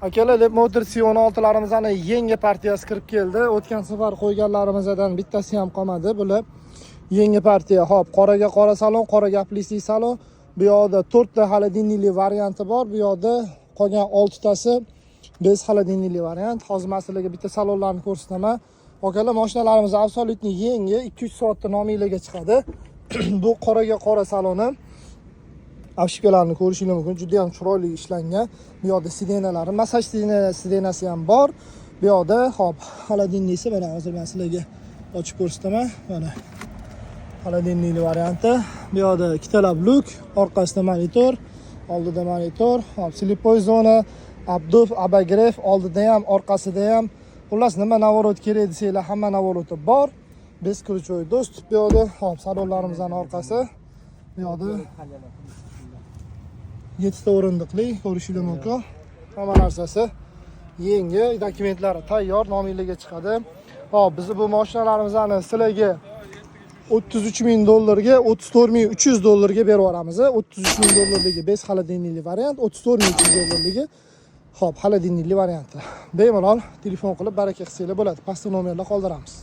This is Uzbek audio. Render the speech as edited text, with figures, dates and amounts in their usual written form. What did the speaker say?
Akalar, Lab Motors C16'larimizning yangi partiyasi kirib keldi. O'tgan safar qo'yganlarimizdan bittasi ham qolmadi. Bular yangi partiya. Xo'p, qoraga qora salon, qora gapli salon. Bu yoqda 4 ta xolodilnikli varianti bor. Bu yoqda qolgan 6 tasi bez xolodilnikli variant. Hozir masalaga bitta salonlarni ko'rsataman. Akalar, mashinalarimiz absolutni yangi 2-3 soatda nomiylarga chiqadi. Bu qoraga qora saloni. Afishkalarni ko'rishingiz mumkin. Juda ham chiroyli ishlangan. Bu yoqda sidenalari, massaj sidenasi ham bor. Bu yoqda hop, xolodilniki mana hozir men sizlarga ochib ko'rsataman. Mana xolodilnikli varianti. Bu yoqda ikkitalab luk, orqasida monitor, oldida monitor, hop, slipoy zona, abduf, abagrev, oldida ham, orqasida ham. Xullas, nima navorot kerak desanglar, hamma navoroti bor. Biz ключевой достуp. Bu yoqda hop, salonlarimizning orqasi. Bu yoqda 7 ta o'rindiqli ko'rishingiz mumkin. Hamma narsasi yangi, dokumentlari tayyor, nomiylarga chiqadi. Hop, biz bu mashinalarimizni sizlarga $33,000 $34,300 berib yuboramiz. $33,000 bez xolodilnikli variant, $34,300 hop, xolodilnikli varianti. Bemalol telefon qilib baraka qilsanglar bo'ladi. Pastda nomerlar qoldiramiz.